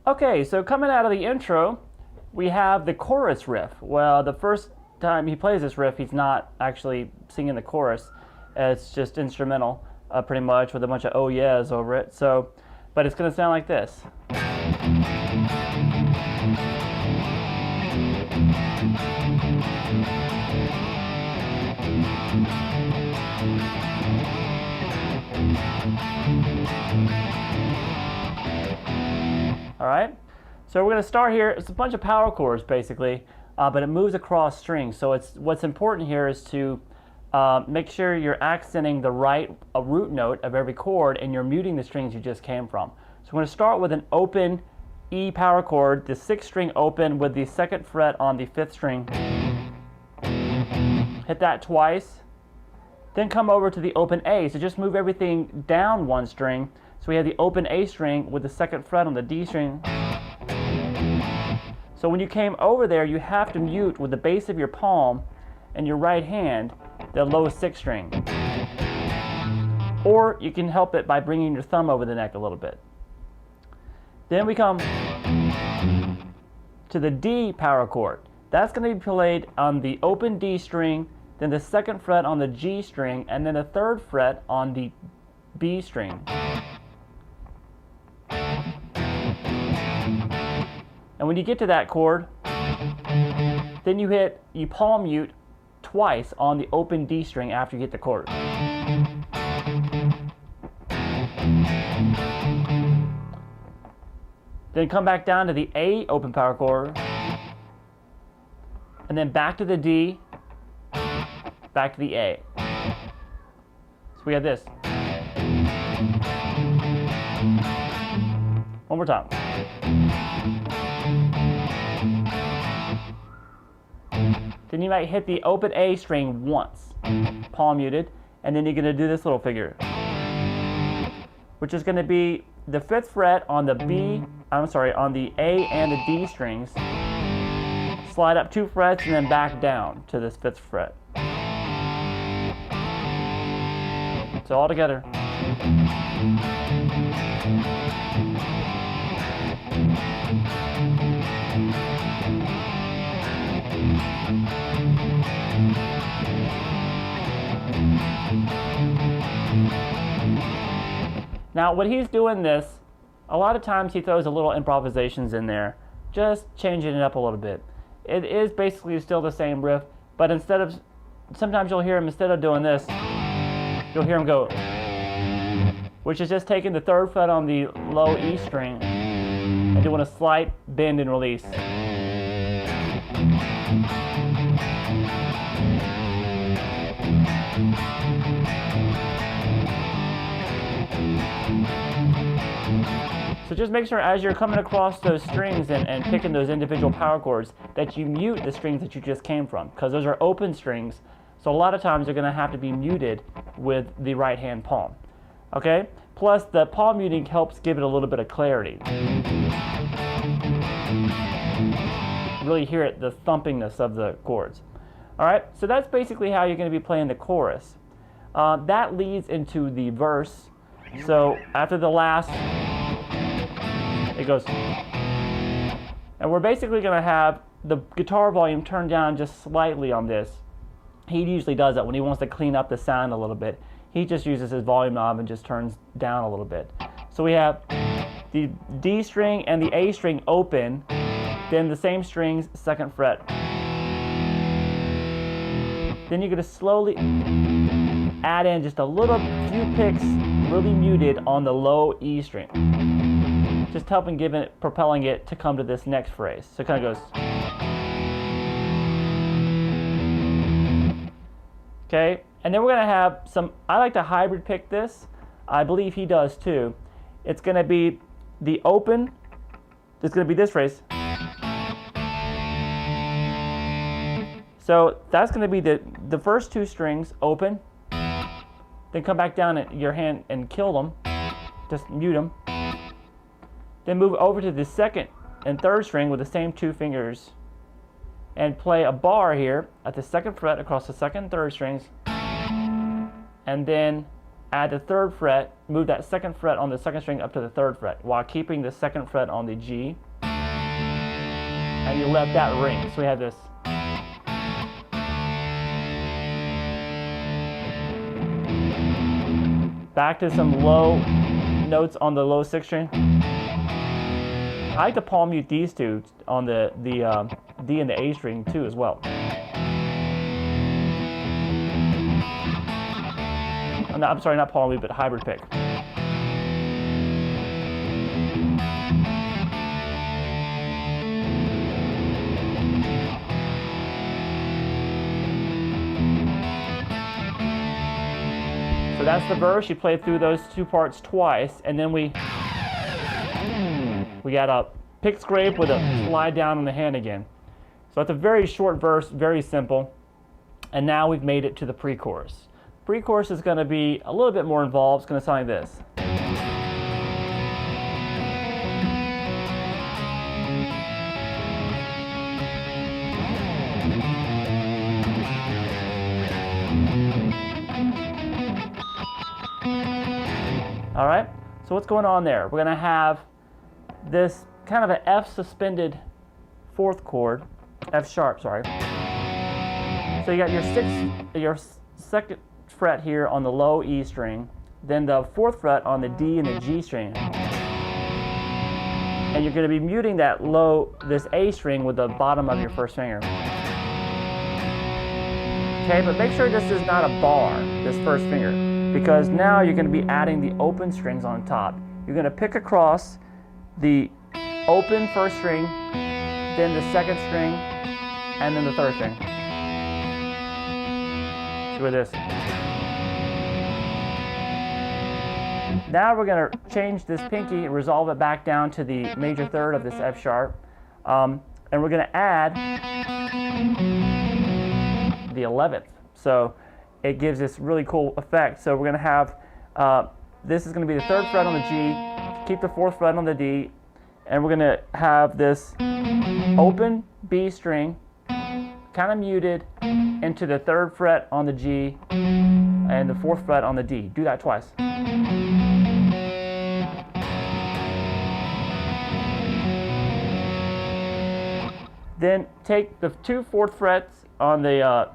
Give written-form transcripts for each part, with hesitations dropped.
Okay, so coming out of the intro, we have the chorus riff. Well, the first time he plays this riff, he's not actually singing the chorus. It's just instrumental, pretty much, with a bunch of oh yeahs over it. So, but it's going to sound like this. All right, so we're going to start here. It's a bunch of power chords basically, but it moves across strings. So what's important here is to make sure you're accenting the right root note of every chord, and you're muting the strings you just came from. So we're going to start with an open E power chord, the 6th string open with the 2nd fret on the 5th string. Hit that twice. Then come over to the open A. So just move everything down 1 string. So we have the open A string with the 2nd fret on the D string. So when you came over there, you have to mute with the base of your palm and your right hand the low 6th string. Or you can help it by bringing your thumb over the neck a little bit. Then we come to the D power chord. That's going to be played on the open D string, then the 2nd fret on the G string, and then the 3rd fret on the B string. And when you get to that chord, then you palm mute twice on the open D string after you hit the chord. Then come back down to the A open power chord, and then back to the D, back to the A. So we have this. One more time. Then you might hit the open A string once, palm muted, and then you're going to do this little figure, which is going to be the 5th fret on the on the A and the D strings. Slide up 2 frets and then back down to this 5th fret. So all together. Now, when he's doing this, a lot of times he throws a little improvisations in there, just changing it up a little bit. It is basically still the same riff, but sometimes you'll hear him, instead of doing this, you'll hear him go, which is just taking the 3rd fret on the low E string and doing a slight bend and release. So just make sure as you're coming across those strings and picking those individual power chords that you mute the strings that you just came from, because those are open strings. So a lot of times they're going to have to be muted with the right hand palm. Okay? Plus the palm muting helps give it a little bit of clarity. Really hear it, the thumpingness of the chords. Alright, so that's basically how you're going to be playing the chorus. That leads into the verse. So after the last, it goes, and we're basically going to have the guitar volume turned down just slightly on this. He usually does that when he wants to clean up the sound a little bit. He just uses his volume knob and just turns down a little bit. So we have the D string and the A string open, then the same strings, 2nd fret. Then you're going to slowly add in just a few picks, really muted on the low E string. Just helping propelling it to come to this next phrase. So it kind of goes. Okay, and then we're going to have I like to hybrid pick this. I believe he does too. It's going to be the open, it's going to be this phrase. So that's going to be the first 2 strings open, then come back down at your hand and kill them, just mute them. Then move over to the 2nd and 3rd string with the same 2 fingers and play a bar here at the 2nd fret across the 2nd and 3rd strings, and then add the 3rd fret, move that 2nd fret on the 2nd string up to the 3rd fret while keeping the 2nd fret on the G, and you let that ring. So we have this. Back to some low notes on the low 6th string. I like to palm mute these two on the D and the A string too as well. I'm sorry, not palm mute, but hybrid pick. So that's the verse. You play through those 2 parts twice, and then we got a pick scrape with a slide down on the hand again. So it's a very short verse, very simple. And now we've made it to the pre-chorus. Pre-chorus is going to be a little bit more involved. It's going to sound like this. All right, so what's going on there? We're going to have this kind of an F suspended 4th chord, F sharp, sorry. So you got your 2nd fret here on the low E string, then the 4th fret on the D and the G string. And you're going to be muting that this A string with the bottom of your 1st finger. Okay, but make sure this is not a bar, this 1st finger, because now you're going to be adding the open strings on top. You're going to pick across the open 1st string, then the 2nd string, and then the 3rd string. See with this. Now we're going to change this pinky and resolve it back down to the major 3rd of this F sharp. And we're going to add the 11th. So it gives this really cool effect. So we're going to have, this is going to be the 3rd fret on the G, keep the 4th fret on the D, and we're going to have this open B string, kind of muted, into the 3rd fret on the G and the 4th fret on the D. Do that twice. Then take the 2 4th frets on the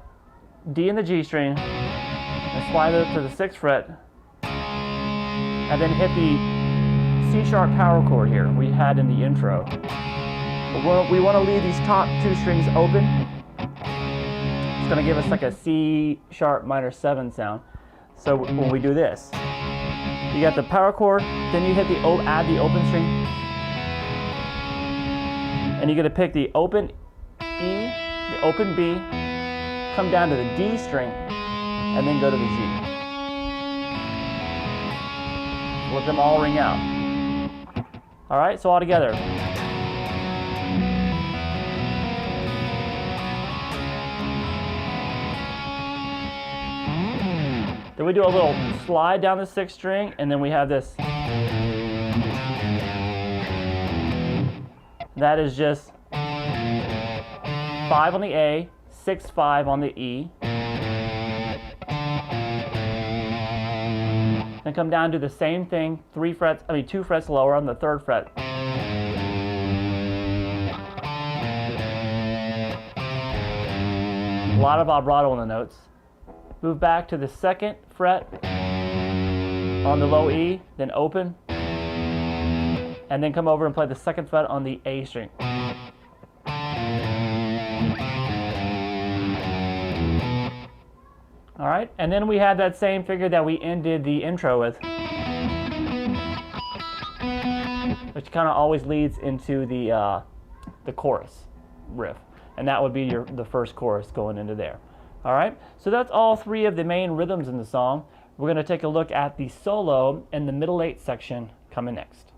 D and the G string and slide it to the 6th fret, and then hit the C sharp power chord here we had in the intro. But we want to leave these top 2 strings open. It's going to give us like a C sharp minor 7 sound. So when we do this, you got the power chord, then you hit add the open string, and you're going to pick the open E, the open B, come down to the D string, and then go to the G. Let them all ring out. All right, so all together. Then we do a little slide down the 6th string, and then we have this. That is just 5 on the A, 6 5 on the E. Then come down to the same thing, 2 frets lower on the 3rd fret. A lot of vibrato on the notes. Move back to the 2nd fret on the low E, then open, and then come over and play the 2nd fret on the A string. All right, and then we had that same figure that we ended the intro with, which kind of always leads into the chorus riff, and that would be the first chorus going into there. All right, so that's all 3 of the main rhythms in the song. We're going to take a look at the solo and the middle 8 section coming next.